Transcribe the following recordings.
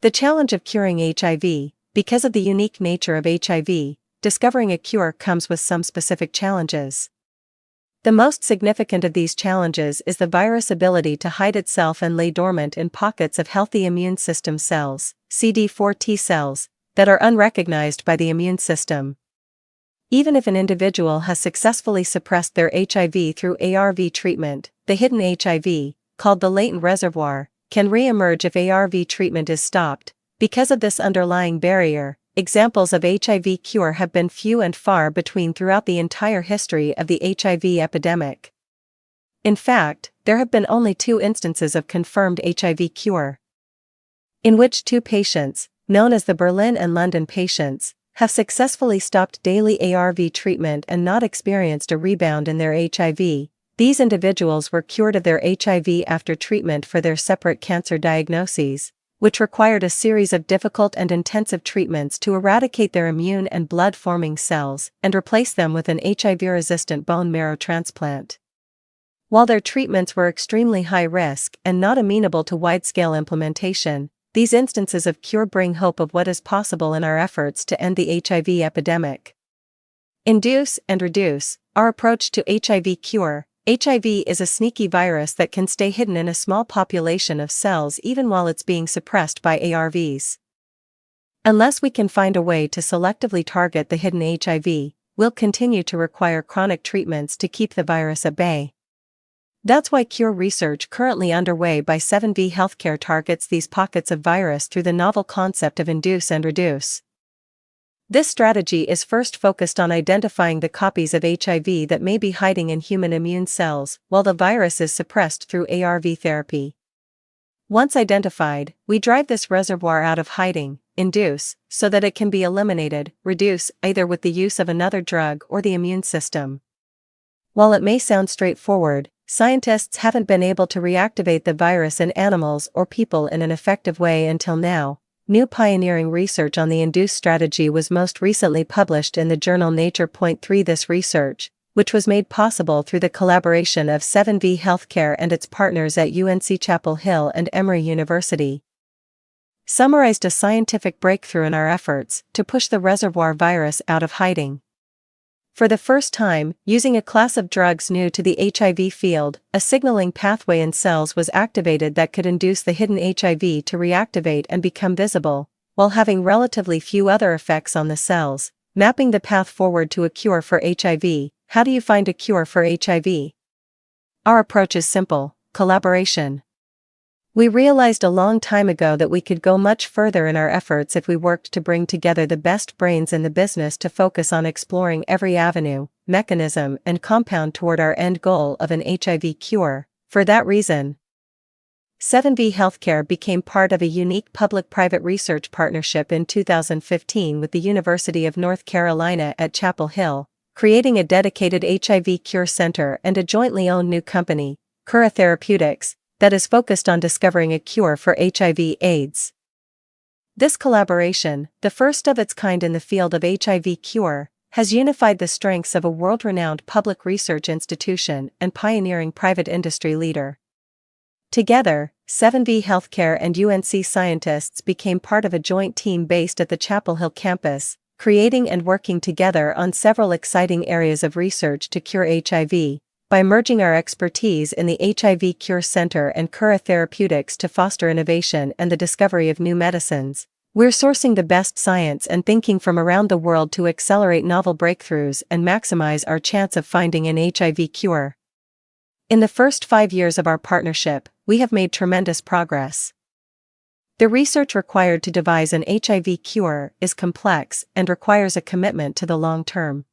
The challenge of curing HIV. Because of the unique nature of HIV, discovering a cure comes with some specific challenges. The most significant of these challenges is the virus' ability to hide itself and lay dormant in pockets of healthy immune system cells, CD4 T cells, that are unrecognized by the immune system. Even if an individual has successfully suppressed their HIV through ARV treatment, the hidden HIV, called the latent reservoir, can re-emerge if ARV treatment is stopped. Because of this underlying barrier, examples of HIV cure have been few and far between throughout the entire history of the HIV epidemic. In fact, there have been only 2 instances of confirmed HIV cure, in which 2 patients, known as the Berlin and London patients, have successfully stopped daily ARV treatment and not experienced a rebound in their HIV. These individuals were cured of their HIV after treatment for their separate cancer diagnoses, which required a series of difficult and intensive treatments to eradicate their immune and blood-forming cells and replace them with an HIV-resistant bone marrow transplant. While their treatments were extremely high risk and not amenable to wide-scale implementation, these instances of cure bring hope of what is possible in our efforts to end the HIV epidemic. Induce and reduce. Our approach to HIV cure. HIV is a sneaky virus that can stay hidden in a small population of cells even while it's being suppressed by ARVs. Unless we can find a way to selectively target the hidden HIV, we'll continue to require chronic treatments to keep the virus at bay. That's why cure research currently underway by 7V Healthcare targets these pockets of virus through the novel concept of induce and reduce. This strategy is first focused on identifying the copies of HIV that may be hiding in human immune cells while the virus is suppressed through ARV therapy. Once identified, we drive this reservoir out of hiding, induce, so that it can be eliminated, reduce, either with the use of another drug or the immune system. While it may sound straightforward, scientists haven't been able to reactivate the virus in animals or people in an effective way until now. New pioneering research on the induce strategy was most recently published in the journal Nature. 3 This research, which was made possible through the collaboration of 7V Healthcare and its partners at UNC Chapel Hill and Emory University, summarized a scientific breakthrough in our efforts to push the reservoir virus out of hiding. For the first time, using a class of drugs new to the HIV field, a signaling pathway in cells was activated that could induce the hidden HIV to reactivate and become visible, while having relatively few other effects on the cells, mapping the path forward to a cure for HIV. How do you find a cure for HIV? Our approach is simple: collaboration. We realized a long time ago that we could go much further in our efforts if we worked to bring together the best brains in the business to focus on exploring every avenue, mechanism, and compound toward our end goal of an HIV cure. For that reason, 7V Healthcare became part of a unique public-private research partnership in 2015 with the University of North Carolina at Chapel Hill, creating a dedicated HIV Cure Center and a jointly owned new company, Cura Therapeutics, that is focused on discovering a cure for HIV/AIDS. This collaboration, the first of its kind in the field of HIV cure, has unified the strengths of a world-renowned public research institution and pioneering private industry leader. Together, 7V Healthcare and UNC scientists became part of a joint team based at the Chapel Hill campus, creating and working together on several exciting areas of research to cure HIV. By merging our expertise in the HIV Cure Center and Cura Therapeutics to foster innovation and the discovery of new medicines, we're sourcing the best science and thinking from around the world to accelerate novel breakthroughs and maximize our chance of finding an HIV cure. In the first 5 years of our partnership, we have made tremendous progress. The research required to devise an HIV cure is complex and requires a commitment to the long term.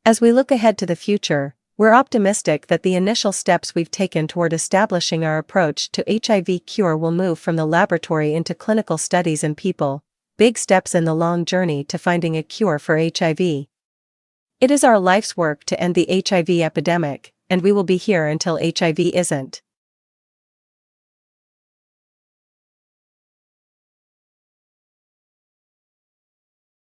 As we look ahead to the future, we're optimistic that the initial steps we've taken toward establishing our approach to HIV cure will move from the laboratory into clinical studies in people, big steps in the long journey to finding a cure for HIV. It is our life's work to end the HIV epidemic, and we will be here until HIV isn't.